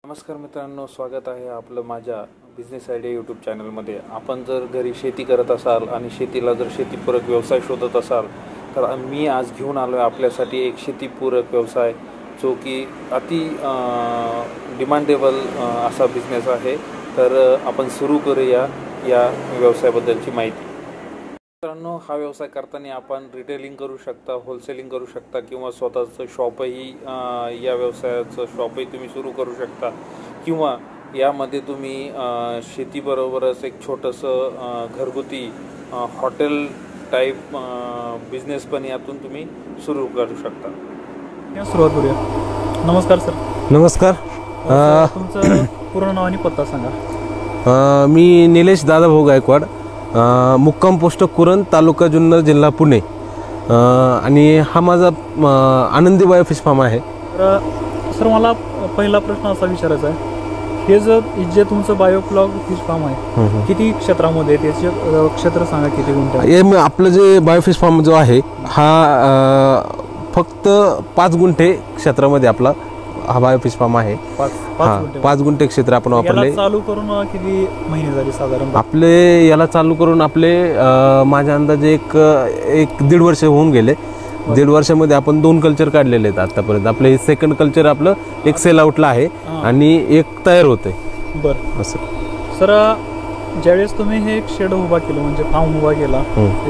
नमस्कार मित्रांनो, स्वागत आहे आपलं माझ्या बिझनेस आयडिया यूट्यूब चॅनलमध्ये। आपण जर घरी शेती करत असाल आणि शेतीला जर शेतीपूरक व्यवसाय शोधत असाल तर मी आज घेऊन आलो आहे आपल्यासाठी एक शेतीपूरक व्यवसाय जो की अति डिमांडेबल असा बिझनेस आहे। तर आपण सुरू करूया या व्यवसायाबद्दलची माहिती। मित्रांनो, हा व्यवसाय करताना आपण रिटेलिंग करू शकता, होलसेलिंग करू शकता किंवा स्वतःचं शॉपही या व्यवसायाचं शॉपही तुम्ही सुरू करू शकता किंवा यामध्ये तुम्ही शेतीबरोबरच एक छोटंसं घरगुती हॉटेल टाईप बिझनेस पण यातून तुम्ही सुरू करू शकता। सुरुवात करूया। नमस्कार सर। नमस्कार। तुमचं पूर्ण नाव आणि पत्ता सांगा। मी निलेश दादाभाऊ गायकवाड, मुक्काम पोस्ट कुरण, तालुका जुन्नर, जिल्हा पुणे, आणि हा माझा आनंदी बायो फिश फार्म आहे। तर सर मला पहिला प्रश्न असा विचारायचा आहे, हे जे तुमचं बायोफ्लॉग फिश फार्म आहे किती क्षेत्रामध्ये त्याचे क्षेत्र सांगा, किती गुंठे? हे आपलं जे बायो फिश फार्म जो आहे हा फक्त 5 गुंठे क्षेत्रामध्ये आपला हा बायो फिश फार्म आहे। 5 गुंठे क्षेत्र आपण वापरले। चालू करून किती महिने झाले साधारण? आपले याला चालू करून आपले माझ्या अंदाजे एक 1.5 वर्ष होऊन गेले। 1.5 वर्षामध्ये आपण 2 कल्चर काढलेले आहेत आतापर्यंत। आपले हे सेकंड कल्चर आपलं एक सेल आउटला आहे आणि एक तयार होते। बरं असं सर, ज्यावेळेस तुम्ही हे एक शेड उभा केलं म्हणजे फार्म उभा केला,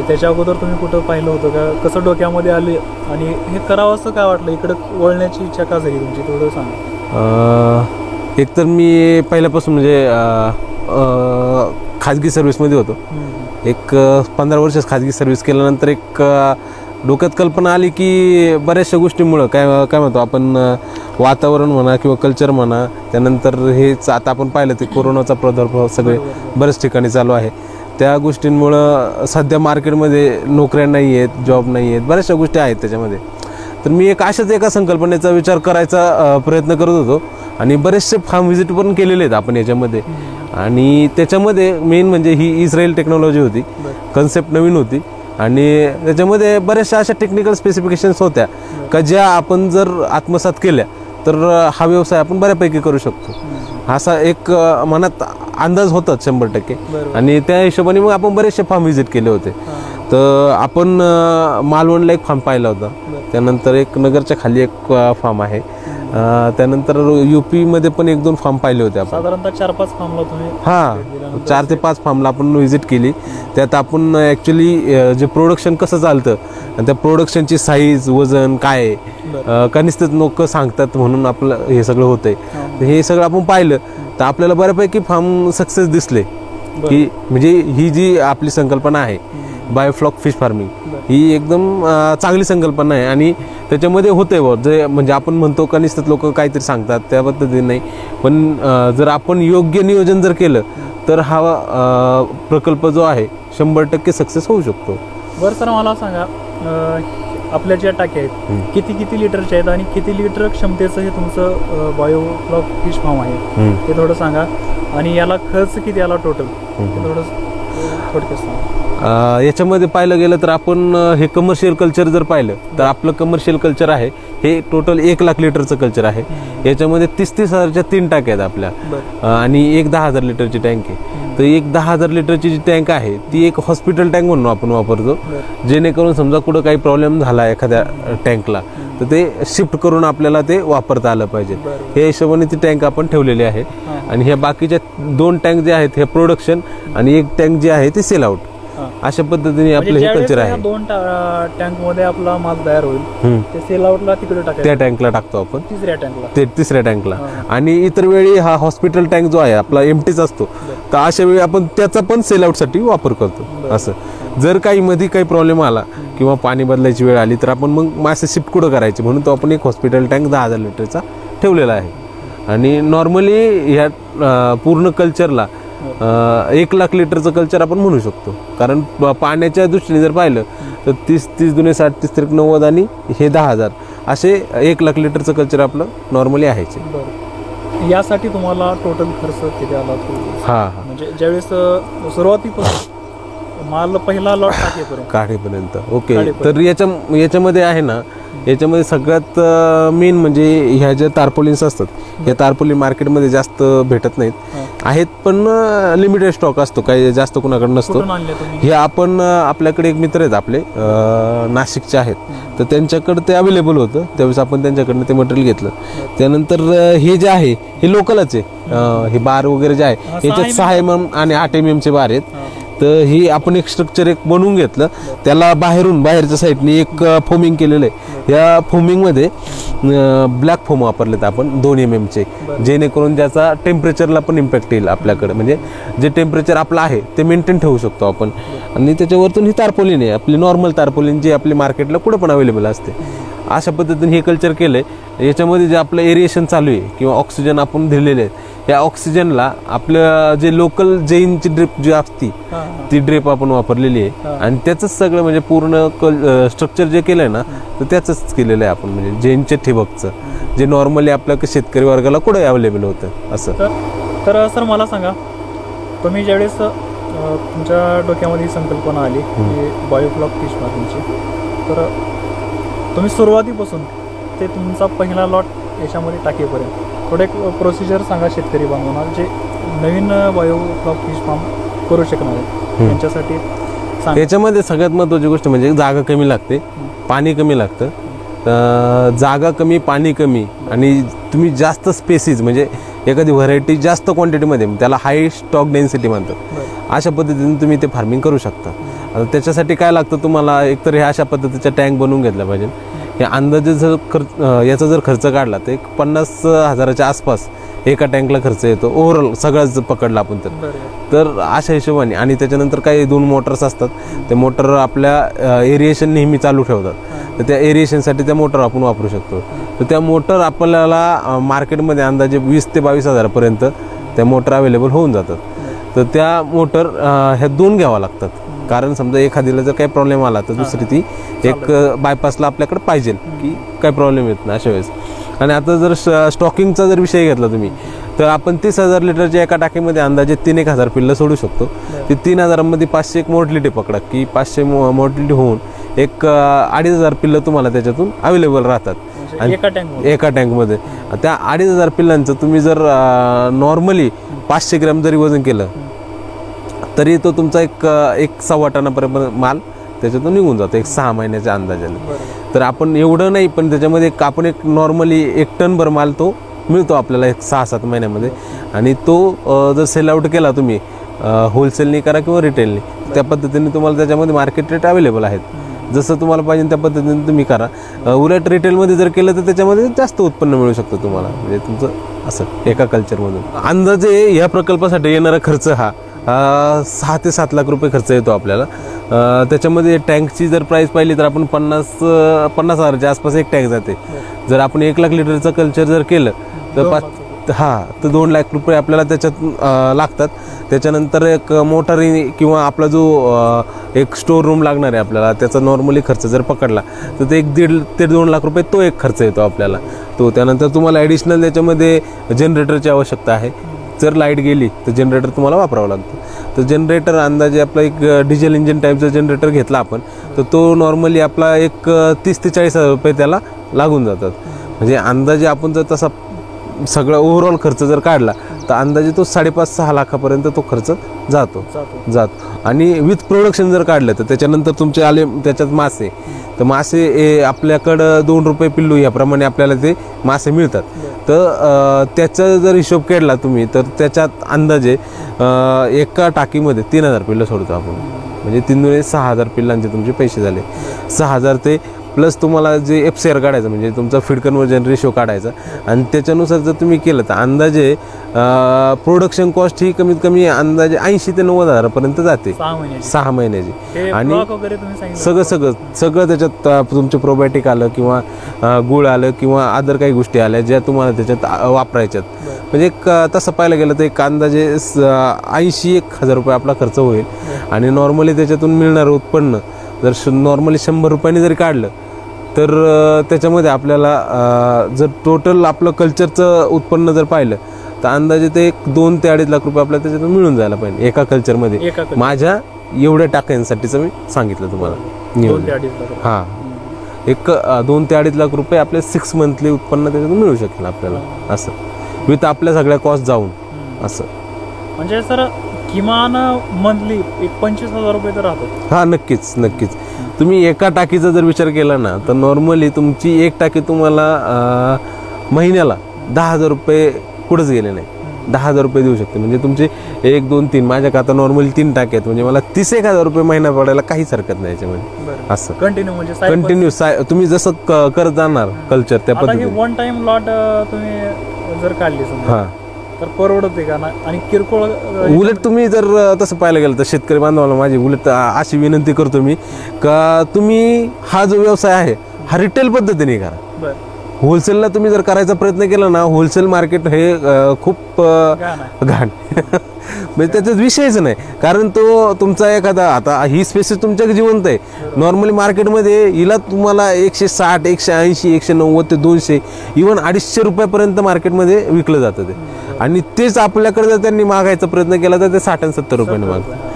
त्याच्या अगोदर तुम्ही कुठं पाहिलं होतं का? कसं डोक्यामध्ये आले आणि हे करावं असं काय वाटलं? इकडे वळण्याची इच्छा का झाली तुमची, थोडं सांगा। एक तर मी पहिल्यापासून म्हणजे खाजगी सर्व्हिसमध्ये होतो। एक 15 वर्ष खाजगी सर्व्हिस केल्यानंतर एक डोक्यात कल्पना आली की बऱ्याचशा गोष्टीमुळं काय म्हणतो आपण, वातावरण म्हणा किंवा कल्चर म्हणा, त्यानंतर हेच आता आपण पाहिलं ते कोरोनाचा प्रादुर्भाव सगळे बऱ्याच ठिकाणी चालू आहे। त्या गोष्टींमुळं सध्या मार्केटमध्ये नोकऱ्या नाही आहेत, जॉब नाही आहेत, बऱ्याचशा गोष्टी आहेत त्याच्यामध्ये। तर मी अशाच एका संकल्पनेचा विचार करायचा प्रयत्न करत होतो आणि बरेचसे फार्म व्हिजिट पण केलेले आहेत आपण याच्यामध्ये। आणि त्याच्यामध्ये मेन म्हणजे ही इस्रायल टेक्नॉलॉजी होती, कन्सेप्ट नवीन होती आणि त्याच्यामध्ये बऱ्याचशा अशा टेक्निकल स्पेसिफिकेशन्स होत्या का ज्या आपण जर आत्मसात केल्या तर हा व्यवसाय आपण बऱ्यापैकी करू शकतो, असा एक मनात अंदाज होताच 100%। आणि त्या हिशोबाने मग आपण बरेचसे फार्म व्हिजिट केले होते। तर आपण मालवणला एक फार्म पाहिला होता, त्यानंतर एक नगरच्या खाली एक फार्म आहे, त्यानंतर UP मध्ये पण 1-2 फार्म पाहिले होते आपण। साधारणतः 4-5 फार्मला तुम्ही? 4 ते 5 फार्मला आपण व्हिजिट केली। त्यात आपण ॲक्च्युली जे प्रोडक्शन कसं चालतं आणि त्या प्रोडक्शनची साईज, वजन काय आहे, कनिष्ठ लोक सांगतात म्हणून आपलं हे सगळं होतंय। हे सगळं आपण पाहिलं तर आपल्याला बऱ्यापैकी फार्म सक्सेस दिसले की म्हणजे ही जी आपली संकल्पना आहे बायोफ्लॉग फिश फार्मिंग ही एकदम चांगली संकल्पना आहे आणि त्याच्यामध्ये होते जे म्हणजे आपण म्हणतो कनिष्ठ लोक काहीतरी सांगतात त्या पद्धतीने नाही, पण जर आपण योग्य नियोजन जर केलं तर हा प्रकल्प जो आहे 100% सक्सेस होऊ शकतो। बरं सर, मला सांगा, आपल्या ज्या टाक्या आहेत किती लिटरच्या आहेत आणि किती लिटर क्षमतेचं हे तुमचं बायोफ्लॉग फिश फार्म आहे ते थोडं सांगा। आणि याला खर्च किती आला टोटल, थोडं थोडक्यात सांगा। याच्यामध्ये पाहिलं गेलं तर आपण हे कमर्शियल कल्चर जर पाहिलं तर आपलं कमर्शियल कल्चर आहे हे टोटल 1 लाख लिटरचं कल्चर आहे। याच्यामध्ये 30-30 हजारच्या 3 टाक्या आहेत आपल्या आणि एक 10,000 लिटरची टँक आहे। तर एक 10,000 लिटरची जी टँक आहे ती एक हॉस्पिटल टँक म्हणून आपण वापरतो, जेणेकरून समजा कुठं काही प्रॉब्लेम झाला एखाद्या टँकला तर ते शिफ्ट करून आपल्याला ते वापरता आलं पाहिजे, हे हिशोबाने ती टँक आपण ठेवलेली आहे। आणि ह्या बाकीच्या 2 टँक जे आहेत हे प्रोडक्शन आणि एक टँक जे आहे ते सेल आउट, अशा पद्धतीने आपलं हे कल्चर आहे। 2 टँक मध्ये आपला माल तयार होईल, ते सेल आउटला तिकडे टाकायचं, त्या टँकला टाकतो आपण, तिसऱ्या टँकला। आणि इतर वेळी हा हॉस्पिटल टँक जो आहे आपला एम्प्टीच असतो, तर अशा वेळी आपण त्याचा पण सेल आउट साठी वापर करतो। असं जर काही मध्ये काही प्रॉब्लेम आला किंवा पाणी बदलायची वेळ आली तर आपण मग मासे शिफ्ट कुठं करायचे म्हणून तो आपण एक हॉस्पिटल टँक 10,000 लिटरचा ठेवलेला आहे। आणि नॉर्मली ह्या पूर्ण कल्चरला 1 लाख लिटरचं कल्चर आपण म्हणू शकतो, कारण पाण्याच्या दृष्टीने जर पाहिलं तर 30 दुने 60, 30 90 आणि हे 10,000 असे 1 लाख लिटरचं कल्चर आपलं नॉर्मली आहे। यासाठी तुम्हाला टोटल खर्च किती आला? म्हणजे ज्यावेळेस सुरुवातीपासून माल पहिला लॉट काढेपर्यंत ओके, तर याच्यामध्ये आहे ना याच्यामध्ये सगळ्यात मेन म्हणजे ह्या ज्या टार्पोलिन्स असतात या टार्पोलिन मार्केटमध्ये जास्त भेटत नाहीत, आहेत पण लिमिटेड स्टॉक असतो, काही जास्त कुणाकडे नसतो. कुठून आणले तुम्ही? हे आपण आपल्याकडे एक मित्र आहेत आपले नाशिकचे आहेत, तर त्यांच्याकडे ते अवेलेबल होतं, त्यावेळेस आपण त्यांच्याकडनं ते मटेरियल घेतलं. त्यानंतर हे जे आहे हे लोकलच आहे, हे बार वगैरे जे आहे याच्यात 6 mm आणि 8 mm चे बार आहेत. तर ही आपण एक स्ट्रक्चर एक बनवून घेतलं, त्याला बाहेरच्या साईडने एक फोमिंग केलेलं आहे. या फोमिंगमध्ये ब्लॅक फोम वापरलेत आपण 2 mm चे, जेणेकरून ज्याचा टेम्परेचरला पण इम्पॅक्ट येईल आपल्याकडे, म्हणजे जे टेम्परेचर आपलं आहे ते मेंटेन ठेवू शकतो आपण. आणि त्याच्यावरतून ही तारपोलिन आहे आपली नॉर्मल तारपोलिन, जी आपली मार्केटला कुठं पण अवेलेबल असते. अशा पद्धतीने हे कल्चर केलंय. याच्यामध्ये जे आपलं एरिएशन चालू आहे किंवा ऑक्सिजन आपण दिलेले आहेत, या ऑक्सिजनला आपलं जे लोकल जैनची ड्रिप जी असती ती ड्रिप आपण वापरलेली आहे. आणि त्याच सगळं म्हणजे पूर्ण स्ट्रक्चर जे केलंय ना, तर त्याच केलेलं आहे आपण, म्हणजे जैनच्या ठिबकचं, जे नॉर्मली आपल्या शेतकरी वर्गाला कुठे अवेलेबल होतं असं. तर सर मला सांगा, तुम्ही ज्यावेळेस तुमच्या डोक्यामध्ये संकल्पना आली की बायोफ्लॉक फिश फार्मिंगची, तर तुम्ही सुरुवातीपासून ते तुमचा पहिला लॉट याच्यामध्ये टाकेपर्यंत थोडे प्रोसिजर सांगा शेतकरी बांधवांना, जे नवीन बायोफ्लॉक फिश फार्म करू शकणार आहेत त्यांच्यासाठी सांगा. याच्यामध्ये सगळ्यात महत्त्वाची गोष्ट म्हणजे जागा कमी लागते, पाणी कमी लागतं. जागा कमी, पाणी कमी, आणि तुम्ही जास्त स्पेसिस म्हणजे एखादी व्हरायटी जास्त क्वांटिटीमध्ये, त्याला हाय स्टॉक डेन्सिटी म्हणतात, अशा पद्धतीने तुम्ही ते फार्मिंग करू शकता. आता त्याच्यासाठी काय लागतं तुम्हाला, एकतर हे अशा पद्धतीचा टँक बनवून घेतला पाहिजे. हे अंदाजे जर याचा जर खर्च काढला तर 50,000च्या आसपास एका टँकला खर्च येतो ओव्हरऑल सगळ्याच पकडला आपण तर अशा हिशोबाने. आणि त्याच्यानंतर काही 2 मोटर्स असतात, ते मोटर आपल्या एरिएशन नेहमी चालू ठेवतात, तर त्या एरिएशनसाठी त्या मोटर आपण वापरू शकतो. तर त्या मोटर आपल्याला मार्केटमध्ये अंदाजे 20 ते 22,000पर्यंत त्या मोटर अवेलेबल होऊन जातात. तर त्या मोटर ह्या 2 घ्याव्या लागतात, कारण समजा एखादीला जर काही प्रॉब्लेम आला तर दुसरी ती एक बायपासला आपल्याकडे पाहिजे की काही प्रॉब्लेम येत नाही अशा वेळेस. आणि आता जर स्टॉकिंगचा जर विषय घेतला तुम्ही, तर आपण 30,000 लिटरच्या एका टाकीमध्ये अंदाजे 3-1,000 पिल्लं सोडू शकतो. ते 3,000मध्ये 500 एक मोर्टलिटी पकडा की 500 मोर्टलिटी होऊन एक 2,500 पिल्लं तुम्हाला त्याच्यातून अवेलेबल राहतात एका टँकमध्ये. त्या 2,500 पिल्लांचं तुम्ही जर नॉर्मली 500 ग्रॅम जरी वजन केलं तरी तो तुमचा एक 1.25 टनापर्यंत माल त्याच्यातून निघून जातो 6 महिन्याच्या अंदाजाने. तर आपण एवढं नाही, पण त्याच्यामध्ये आपण एक नॉर्मली 1 टनभर माल तो मिळतो आपल्याला 6-7 महिन्यामध्ये. आणि तो जर सेल आउट केला तुम्ही होलसेलनी करा किंवा रिटेलनी, त्या पद्धतीने तुम्हाला त्याच्यामध्ये मार्केट रेट अवेलेबल आहेत. जसं तुम्हाला पाहिजे त्या पद्धतीने तुम्ही करा. उलट रिटेलमध्ये जर केलं तर त्याच्यामध्ये जास्त उत्पन्न मिळू शकतं तुम्हाला, म्हणजे तुमचं असं एका कल्चरमधून. अंदाजे या प्रकल्पासाठी येणारा खर्च हा 6 ते 7 लाख रुपये खर्च येतो आपल्याला. त्याच्यामध्ये टँकची जर प्राईस पाहिली तर आपण 50,000च्या आसपास एक टँक जाते. जर आपण 1 लाख लिटरचं कल्चर जर केलं तर 2 लाख रुपये आपल्याला त्याच्यात लागतात. त्याच्यानंतर एक मोटारी किंवा आपला जो एक स्टोर रूम लागणार आहे आपल्याला, त्याचा नॉर्मली खर्च जर पकडला तर ते 1.5 ते 2 लाख रुपये तो एक खर्च येतो आपल्याला तो. त्यानंतर तुम्हाला ॲडिशनल त्याच्यामध्ये जनरेटरची आवश्यकता आहे. जर लाईट गेली तर जनरेटर तुम्हाला वापरावं लागतं. तर जनरेटर अंदाजे आपला एक डिझेल इंजिन टाईपचा जनरेटर घेतला आपण तर तो नॉर्मली आपला एक 30 ते 40,000 रुपये त्याला लागून जातात. म्हणजे अंदाजे आपण जर तसा सगळा ओव्हरऑल खर्च जर काढला तर अंदाजे तो 5.5-6 लाखापर्यंत तो खर्च जातो. आणि विथ प्रोडक्शन जर काढलं तर त्याच्यानंतर तुमचे आले त्याच्यात मासे, तर मासे आपल्याकडं 2 रुपये पिल्लू याप्रमाणे आपल्याला ते मासे मिळतात. तर त्याचा जर हिशोब केला तुम्ही तर त्याच्यात अंदाजे एका टाकीमध्ये 3,000 पिल्लं सोडतो आपण. म्हणजे 3-6,000 पिल्लांचे तुमचे पैसे झाले. 6,000 ते प्लस तुम्हाला जे FCR काढायचं म्हणजे तुमचा फीड कन्व्हर्जन रेशो काढायचा. आणि त्याच्यानुसार जर तुम्ही केलं तर अंदाजे प्रोडक्शन कॉस्ट ही कमीत कमी अंदाजे 80,000 ते 90,000पर्यंत जाते 6 महिन्याची. आणि सगळं त्याच्यात तुमचे प्रोबायोटिक आलं किंवा गुळ आलं किंवा अदर काही गोष्टी आल्या ज्या तुम्हाला त्याच्यात वापरायच्यात. म्हणजे तसं पाहायला गेलं तर एक अंदाजे 80,000 रुपये आपला खर्च होईल. आणि नॉर्मली त्याच्यातून मिळणारं उत्पन्न जर नॉर्मली 100 रुपयांनी जरी काढलं तर त्याच्यामध्ये आपल्याला जर टोटल आपलं कल्चरचं उत्पन्न जर पाहिलं तर अंदाजे ते 2 ते 2.5 लाख रुपये आपल्याला त्याच्यातून मिळून जायला पाहिजे एका कल्चरमध्ये. माझ्या एवढ्या टाक्यांसाठीचं मी सांगितलं तुम्हाला. 2 ते 2.5 लाख. हां, एक 2 ते 2.5 लाख रुपये आपले 6 मंथली उत्पन्न त्याच्यातून मिळू शकेल आपल्याला, असं विथ आपल्या सगळ्या कॉस्ट जाऊन असं. म्हणजे सर किमान मंथली एक 25,000 रुपये तर राहतात. हा नक्कीच नक्कीच. तुम्ही एका टाकीचा जर विचार केला ना तर नॉर्मली तुमची एक टाकी तुम्हाला महिन्याला 10,000 रुपये कुठंच गेले नाही, 10,000 रुपये देऊ शकते. म्हणजे तुमचे 1 2 3 माझ्या आता नॉर्मली 3 टाके आहेत, म्हणजे मला 31,000 रुपये महिना पडायला काहीच हरकत नाही याच्यामध्ये. असं कंटिन्यू म्हणजे कंटिन्यू तुम्ही जसं करत जाणार कल्चर त्या पद्धतीने. वन टाइम लॉट तुम्ही जर काढली समजा तर परवडते का ना, आणि किरकोळ उलट तुम्ही जर तसं पाहायला गेलं तर शेतकरी बांधवाला माझी उलट अशी विनंती करतो मी का तुम्ही हा जो व्यवसाय आहे हा रिटेल पद्धतीने करा. होलसेलला तुम्ही जर करायचा प्रयत्न केला ना, होलसेल मार्केट हे खूप घाण म्हणजे त्याच्यात विषयच नाही. कारण तो तुमचा एखादा आता ही स्पेसिस तुमच्या जिवंत आहे. नॉर्मली मार्केटमध्ये हिला तुम्हाला 160 180 190 ते 200 इव्हन 250 रुपयापर्यंत मार्केटमध्ये विकलं जातं ते, आणि तेच आपल्याकडे जर त्यांनी मागायचा प्रयत्न केला तर ते 60 आणि 70 रुपयाने मागतात.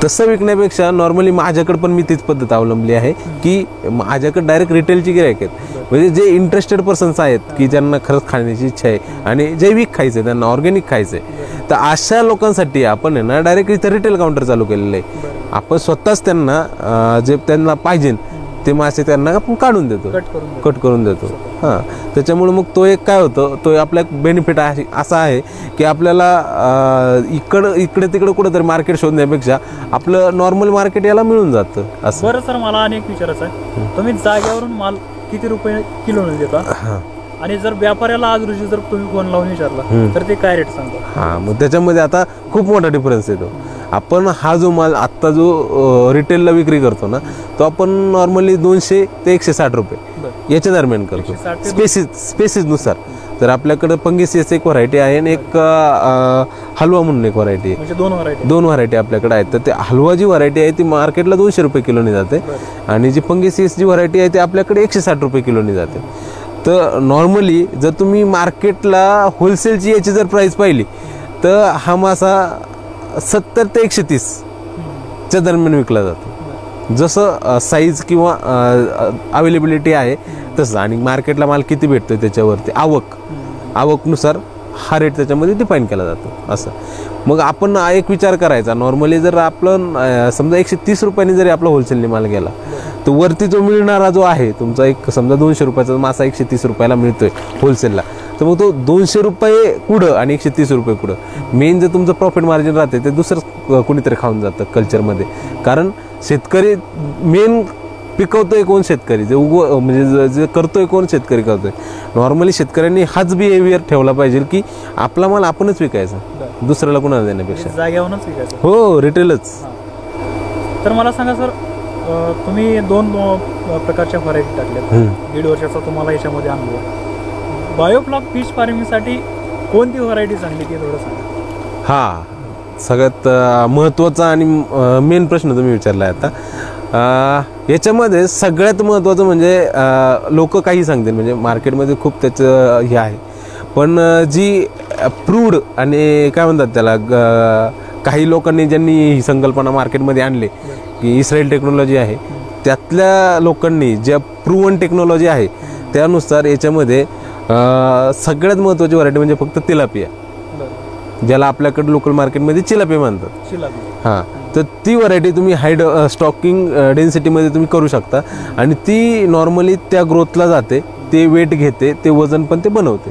तसं विकण्यापेक्षा नॉर्मली माझ्याकडे पण मी तीच पद्धत अवलंबली आहे की माझ्याकडे डायरेक्ट रिटेलची गिरायक आहेत. म्हणजे जे इंटरेस्टेड पर्सन्स आहेत की ज्यांना खरंच खाण्याची इच्छा आहे आणि जैविक खायचं आहे, त्यांना ऑर्गॅनिक खायचं आहे, तर अशा लोकांसाठी आपण आहे ना डायरेक्ट इथं रिटेल काउंटर चालू केलेलं आहे. आपण स्वतःच त्यांना जे त्यांना पाहिजे ते मासे त्यांना आपण काढून देतो, कट करून देतो. हां, त्याच्यामुळे मग तो एक काय होतं, तो आपला एक बेनिफिट असा आहे की आपल्याला इकडे तिकडे कुठेतरी मार्केट शोधण्यापेक्षा आपलं नॉर्मल मार्केट याला मिळून जातं. असं. बरं सर, मला अनेक विचारायचं आहे, तुम्ही जागेवरून माल किती रुपये किलोने देता, आणि जर व्यापाऱ्याला आज रोजी जर तुम्ही फोन लावून विचारला तर ते काय रेट सांगतात? हां, मग त्याच्यामध्ये आता खूप मोठा डिफरन्स येतो. आपण हा जो माल आत्ता जो रिटेलला विक्री करतो ना, तो आपण नॉर्मली 200 ते 160 रुपये याच्या दरम्यान करतो, स्पेसिसनुसार. तर आपल्याकडे पंगेसियस एक व्हरायटी आहे आणि एक हलवा म्हणून एक व्हरायटी आहे. दोन व्हरायटी आपल्याकडे आहेत. तर ते हलवा जी व्हरायटी आहे ती मार्केटला 200 रुपये किलोनी जाते, आणि जी पंगेसियस जी व्हरायटी आहे ती आपल्याकडे 160 रुपये किलोनी जाते. तर नॉर्मली जर तुम्ही मार्केटला होलसेलची याची जर प्राइस पाहिली तर हा मासा 70 ते 130 च्या दरम्यान विकला जातो. जसं साईज किंवा अवेलेबिलिटी आहे तसं, आणि मार्केटला माल किती भेटतोय त्याच्यावरती आवकनुसार हा रेट त्याच्यामध्ये डिफाईन केला जातो. असं मग आपण एक विचार करायचा, नॉर्मली जर आपलं समजा 130 रुपयांनी जरी आपला होलसेलने माल गेला तर वरती जो मिळणारा जो आहे तुमचा एक समजा 200 रुपयाचा मासा 130 रुपयाला मिळतोय होलसेलला, तर मग तो 200 रुपये कुठं आणि 130 रुपये कुठं, मेन जे तुमचं प्रॉफिट मार्जिन राहते ते दुसरं कुणीतरी खाऊन जातं कल्चरमध्ये. कारण शेतकरी मेन पिकवतोय कोण? शेतकरी. जे म्हणजे जे करतोय कोण? शेतकरी करतोय. नॉर्मली शेतकऱ्यांनी हाच बिहेवियर ठेवला पाहिजे की आपला माल आपणच विकायचा, दुसऱ्याला कोणाला देण्यापेक्षा. जागेवरूनच विकायचं. हो, रिटेलच. तर मला सांगा सर, तुम्ही 2 प्रकारच्या व्हरायटी टाकल्यात, 1.5 वर्षाचा तुम्हाला याच्यामध्ये अनुभव. बायोफ्लॉक फिश फार्मिंगसाठी कोणती व्हरायटी चांगली ते थोडं सांगा. हा, सगळ्यात महत्त्वाचा आणि मेन प्रश्न तुम्ही विचारलाय आता. याच्यामध्ये सगळ्यात महत्त्वाचं म्हणजे लोक काही सांगतील, म्हणजे मार्केटमध्ये खूप त्याचं हे आहे, पण जी प्रूव्ड आणि काय म्हणतात त्याला, काही लोकांनी ज्यांनी ही संकल्पना मार्केटमध्ये आणली की इस्रायल टेक्नॉलॉजी आहे, त्यातल्या लोकांनी ज्या प्रूव्हन टेक्नॉलॉजी आहे त्यानुसार याच्यामध्ये सगळ्यात महत्त्वाची व्हरायटी म्हणजे फक्त तिलापिया, ज्याला आपल्याकडे लोकल मार्केटमध्ये चिलापिया म्हणतात. हां, तर ती व्हरायटी तुम्ही हाय स्टॉकिंग डेन्सिटीमध्ये तुम्ही करू शकता, आणि ती नॉर्मली त्या ग्रोथला जाते, ते वेट घेते, ते वजन पण ते बनवते.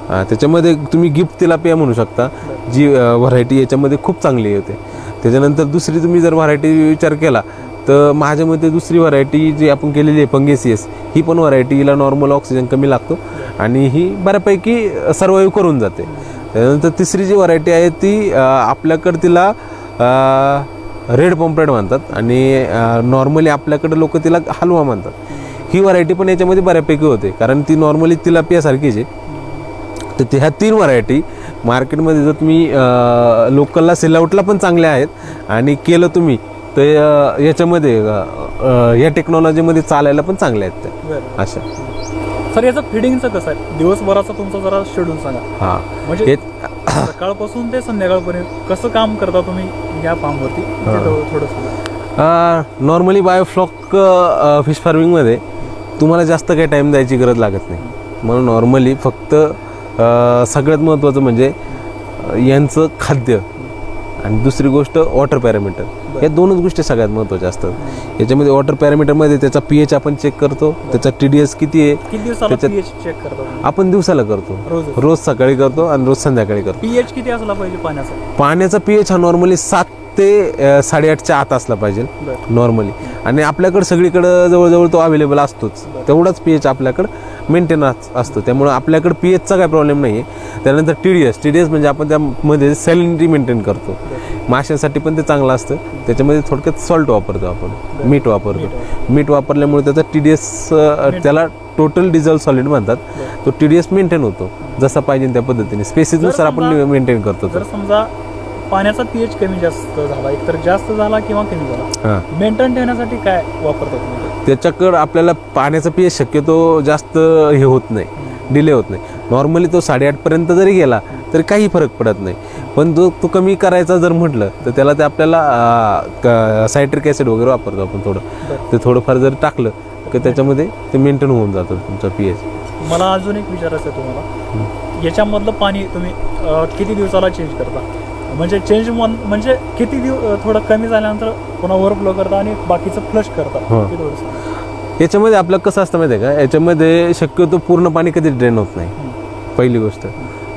त्याच्यामध्ये तुम्ही गिफ्ट तिलापिया म्हणू शकता, जी व्हरायटी याच्यामध्ये खूप चांगली होते. त्याच्यानंतर दुसरी तुम्ही जर व्हरायटी विचार केला तर माझ्या मते दुसरी व्हरायटी जी आपण केलेली आहे पंगेसियस, ही पण व्हरायटीला नॉर्मल ऑक्सिजन कमी लागतो आणि ही बऱ्यापैकी सर्वाईव्ह करून जाते. त्यानंतर तिसरी जी व्हरायटी आहे ती आपल्याकडे तिला रेड पॉम्प्रेट म्हणतात, आणि नॉर्मली आपल्याकडे लोक तिला हलवा म्हणतात. ही व्हरायटी पण याच्यामध्ये बऱ्यापैकी होते, कारण ती नॉर्मली तिलापियासारखीच आहे. तर ह्या 3 व्हरायटी मार्केटमध्ये जर तुम्ही लोकलला सेलआउटला पण चांगल्या आहेत, आणि केलं तुम्ही तर याच्यामध्ये या टेक्नॉलॉजीमध्ये चालायला पण चांगल्या आहेत त्या. अशा सर, याचं फिडिंगचं कसं आहे? दिवसभराचा तुमचा जरा शेड्यूल सांगा. हां, म्हणजे सकाळपासून ते संध्याकाळपर्यंत कसं काम करता तुम्ही या फार्मवरती, थोडंसं. नॉर्मली बायोफ्लॉक फिश फार्मिंगमध्ये तुम्हाला जास्त काही टाईम द्यायची गरज लागत नाही. मला नॉर्मली फक्त सगळ्यात महत्त्वाचं म्हणजे यांचं खाद्य आणि दुसरी गोष्ट वॉटर पॅरामीटर, या दोनच गोष्टी सगळ्यात महत्त्वाच्या असतात. याच्यामध्ये वॉटर पॅरामीटरमध्ये त्याचा pH आपण चेक करतो, त्याचा TDS किती आहे चेक करतो आपण दिवसाला करतो, रोज सकाळी करतो आणि रोज संध्याकाळी करतो. pH किती असला पाहिजे पाण्याचा pH हा नॉर्मली 7 ते 8.5च्या आत असला पाहिजे नॉर्मली. आणि आपल्याकडे सगळीकडे जवळजवळ तो अवेलेबल असतोच, तेवढाच pH आपल्याकडे मेंटेन असतो. त्यामुळे आपल्याकडे pHचा काय प्रॉब्लेम नाही आहे. त्यानंतर TDS म्हणजे आपण त्यामध्ये सॅलिनिटी मेंटेन करतो. माशांसाठी पण ते चांगलं असतं. त्याच्यामध्ये थोडक्यात सॉल्ट वापरतो आपण, मीठ वापरतो. मीठ वापरल्यामुळे त्याचा TDS, त्याला टोटल डिझॉल्व सॉलिड म्हणतात, तो TDS मेंटेन होतो जसा पाहिजे त्या पद्धतीने. स्पेसिसनुसार आपण मेंटेन करतो. जर समजा पाण्याचा pH कमी जास्त झाला, एकतर जास्त झाला किंवा कमी झाला, मेंटेन ठेवण्यासाठी काय वापरतात? त्याच्याकडे आपल्याला पाण्याचा pH शक्यतो जास्त हे होत नाही, डिले होत नाही. नॉर्मली तो 8.5 पर्यंत जरी गेला तरी काही फरक पडत नाही. पण तो कमी करायचा जर म्हटलं तर त्याला ते आपल्याला सायट्रिक ॲसिड वगैरे वापरतो आपण थोडं. ते थोडंफार जर टाकलं तर त्याच्यामध्ये ते मेंटेन होऊन जातं तुमचा pH. मला अजून एक विचारायचं आहे तुम्हाला, याच्यामधलं पाणी तुम्ही किती दिवसाला चेंज करता? म्हणजे चेंज म्हणजे किती थोडं कमी झाल्यानंतर पुन्हा ओव्हरफ्लो करता आणि बाकीचं फ्लश करता? याच्यामध्ये आपलं कसं असतं माहिती आहे का, याच्यामध्ये शक्यतो पूर्ण पाणी कधी ड्रेन होत नाही. पहिली गोष्ट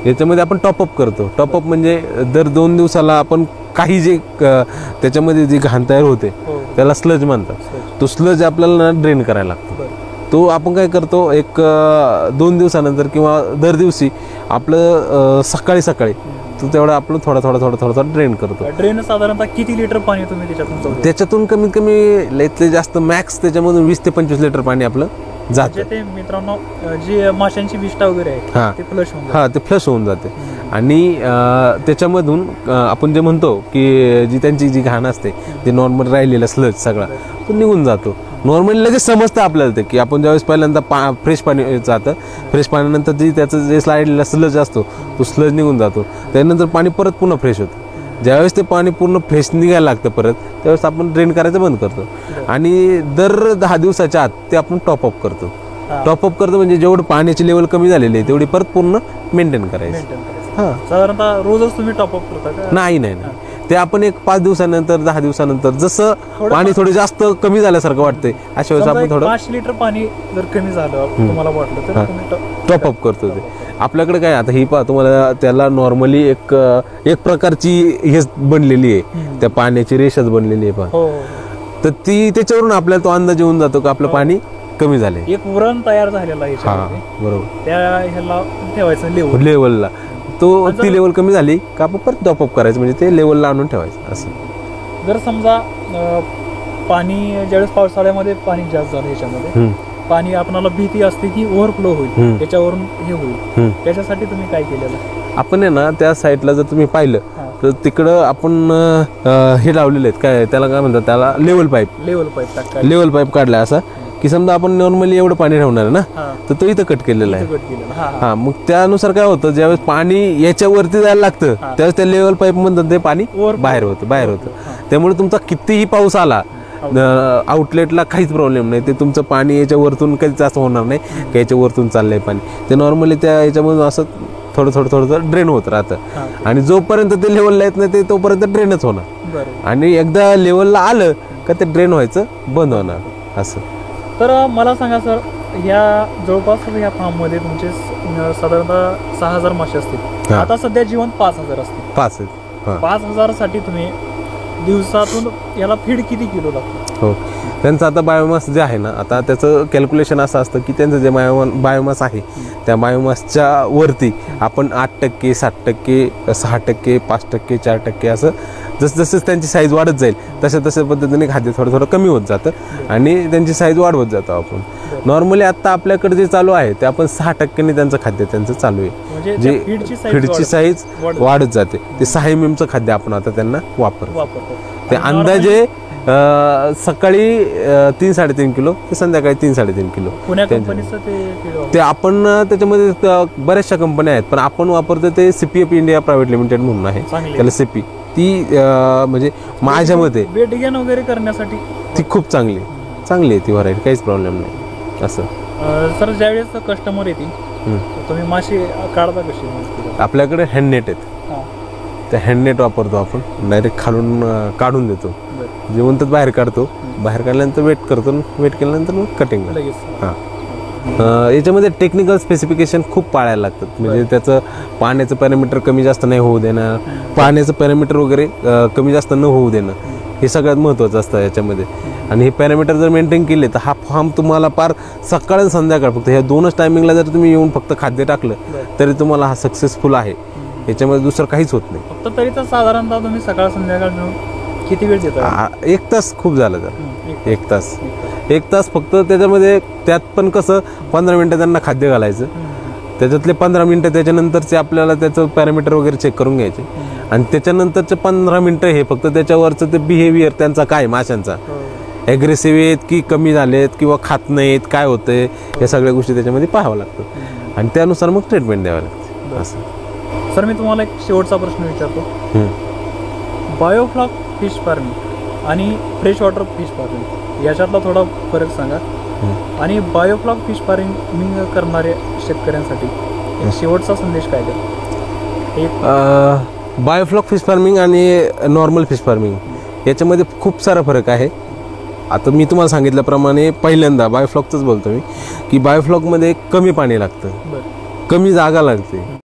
याच्यामध्ये आपण टॉपअप करतो. टॉपअप म्हणजे दर 2 दिवसाला आपण काही जे त्याच्यामध्ये जी घाण तयार होते त्याला स्लज म्हणतात, तो स्लज आपल्याला ड्रेन करायला लागतो. तो आपण काय करतो, एक 2 दिवसानंतर किंवा दर दिवशी आपलं सकाळी तो तेवढा आपण थोडा ड्रेन करतो. ड्रेन साधारणतः किती लिटर पाणी तुम्ही त्याच्यातून कमीत कमी लयतले जास्त मॅक्स त्याच्यामधून 20 ते 25 लिटर पाणी आपलं जातं. ते मित्रांनो जी माशांची विष्ठा वगैरे आहे ते फ्लश होऊन जाते. आणि त्याच्यामधून आपण जे म्हणतो की त्यांची जी घाण असते, जे नॉर्मल राहिलेला स्लज सगळा तो निघून जातो. नॉर्मली लगेच समजतं आपल्याला ते की आपण ज्यावेळेस पहिल्यांदा फ्रेश पाणी जातं, फ्रेश पाण्यानंतर त्याचं जे स्लाइडला स्लज असतो तो स्लज निघून जातो. त्यानंतर पाणी परत पुन्हा फ्रेश होतं. ज्यावेळेस ते पाणी पूर्ण फ्रेश निघायला लागतं परत, त्यावेळेस आपण ड्रेन करायचं बंद करतो. आणि दर 10 दिवसाच्या आत ते आपण टॉपअप करतो. म्हणजे जेवढं पाण्याची लेवल कमी झालेली आहे तेवढी परत पूर्ण मेंटेन करायचं. साधारणतः रोजच तुम्ही टॉपअप करता का? नाही, ते आपण एक 5 दिवसानंतर 10 दिवसानंतर जसं पाणी थोडं जास्त कमी झाल्यासारखं वाटतंय अशा वेळेस आपण थोडं 5 लिटर पाणी जर कमी झालं तुम्हाला वाटलं तर टॉपअप करतो. ते आपल्याकडे काय आता ही पहा, तुम्हाला त्याला नॉर्मली एक प्रकारची हेच बनलेली आहे, त्या पाण्याची रेषच बनलेली आहे पहा. तर ती त्याच्यावरून आपल्याला तो अंदाज येऊन जातो की आपलं पाणी कमी झाले. एक वरण तयार झालेला आहे बरोबर, त्या ह्याला ठेवायचं लेवलला. ती लेवल कमी झाली का आपण परत टॉपअप करायचं, म्हणजे ते लेवलला आणून ठेवायचं. असं जर समजा पाणी ज्यावेळेस पावसाळ्यामध्ये पाणी जास्त झालं, ह्याच्यामध्ये पाणी आपल्याला भीती असते की ओव्हरफ्लो होईल, त्याच्यावरून हे होईल, त्याच्यासाठी तुम्ही काय केलेलं? आपण आहे ना त्या साईडला जर तुम्ही पाहिलं तर तिकडं आपण हे लावलेले आहेत, काय त्याला काय म्हणतात, त्याला लेवल पाईप काढला असा की समजा आपण नॉर्मली एवढं पाणी ठेवणार आहे ना, तर तो इथं कट केलेला आहे. मग त्यानुसार काय होतं, ज्यावेळेस पाणी याच्यावरती जायला लागतं त्यावेळेस त्या लेवल पाईप मधून ते पाणी बाहेर होतं. त्यामुळे तुमचा कितीही पाऊस आला आउटलेटला काहीच प्रॉब्लेम नाही. ते तुमचं पाणी याच्या वरतून कधीच असं होणार नाही की याच्या वरतून चाललंय पाणी. ते नॉर्मली त्या याच्यामधून असं थोडं ड्रेन होत राहतं. आणि जोपर्यंत ते लेवलला येत नाही ते तोपर्यंत ड्रेनच होणार. आणि एकदा लेवलला आलं का ते ड्रेन व्हायचं बंद होणार असं. तर मला सांगा सर, ह्या जवळपास ह्या फार्ममध्ये तुमचे साधारणतः 6,000 मासे असतील. आता सध्या जीवन 5,000 असतील. 5,000 साठी तुम्ही दिवसातून याला फीड किती किलो लागतो? हो, त्यांचं आता बायोमास जे आहे ना, आता त्याचं कॅल्क्युलेशन असं असतं की त्यांचं जे बायोमास आहे त्या बायोमासच्या वरती आपण 8%, 7%, 6%, 5%, 4% असं जसं त्यांची साईज वाढत जाईल तशा पद्धतीने खाद्य थोडं कमी होत जातं आणि त्यांची साईज वाढवत जातो आपण. नॉर्मली आता आपल्याकडे जे चालू आहे ते आपण 6% त्यांचं खाद्य चालू आहे, जे फीडची साईज वाढत जाते. ते 6 mm खाद्य आपण आता त्यांना वापरतो. ते अंदाजे सकाळी 3-3.5 किलो ते संध्याकाळी 3-3.5 किलो. ते आपण त्याच्यामध्ये बऱ्याचशा कंपन्या आहेत, पण आपण वापरतो ते CPF इंडिया प्रायव्हेट लिमिटेड म्हणून आहे, त्याला CP. ती म्हणजे माझ्या मते वेट गेन वगैरे करण्यासाठी ती खूप चांगली आहे ती व्हरायटी, काहीच प्रॉब्लेम नाही. असं. सर ज्यावेळेस कस्टमर येतील तर तुम्ही मासे काढता कशी? आपल्याकडे हँडनेट आहेत, त्या हँडनेट वापरतो आपण, डायरेक्ट खालून काढून देतो, जिवंतच बाहेर काढतो, बाहेर काढल्यानंतर वेट करतो, वेट केल्यानंतर मग कटिंग. हां, याच्यामध्ये टेक्निकल स्पेसिफिकेशन खूप पाळायला लागतात. म्हणजे त्याचं पाण्याचं पॅरामीटर कमी जास्त नाही होऊ देणं, पाण्याचं पॅरामीटर वगैरे कमी जास्त न होऊ देणं, हे सगळ्यात महत्त्वाचं असतं याच्यामध्ये. आणि हे पॅरामीटर जर मेंटेन केले तर हा फार्म तुम्हाला पार सकाळ आणि संध्याकाळ फक्त ह्या 2च टायमिंगला जर तुम्ही येऊन फक्त खाद्य टाकलं तरी तुम्हाला हा सक्सेसफुल आहे. याच्यामध्ये दुसरं काहीच होत नाही. फक्त तरी तर साधारणतः तुम्ही सकाळ संध्याकाळ मिळून किती वेळ देता? 1 तास खूप झालं तर 1 तास फक्त. त्याच्यामध्ये त्यात पण कसं 15 मिनिटं त्यांना खाद्य घालायचं, त्याच्यातले 15 मिनिटं त्याच्यानंतरचे आपल्याला त्याचं पॅरामीटर वगैरे चेक करून घ्यायचे, आणि त्याच्यानंतरचे 15 मिनिटं हे फक्त त्याच्यावरचं ते बिहेवियर त्यांचा काय माशांचा, ॲग्रेसिव्ह आहेत की कमी झालेत किंवा खात नाहीत, काय होतंय, या सगळ्या गोष्टी त्याच्यामध्ये पाहावं लागतात आणि त्यानुसार मग ट्रीटमेंट द्यावं लागते. असं. सर मी तुम्हाला एक शेवटचा प्रश्न विचारतो. बायोफ्लॉक फिश फार्मिंग आणि फ्रेश वॉटर फिश फार्मिंग याच्यातला थोडा फरक सांगा. आणि बायोफ्लॉक फिश फार्मिंग करणाऱ्या शेतकऱ्यांसाठी शेवटचा संदेश काय द्या? बायोफ्लॉक फिश फार्मिंग आणि नॉर्मल फिश फार्मिंग याच्यामध्ये खूप सारा फरक आहे. आता मी तुम्हाला सांगितल्याप्रमाणे पहिल्यांदा बायोफ्लॉकचंच बोलतो मी, की बायोफ्लॉकमध्ये कमी पाणी लागतं, कमी जागा लागते,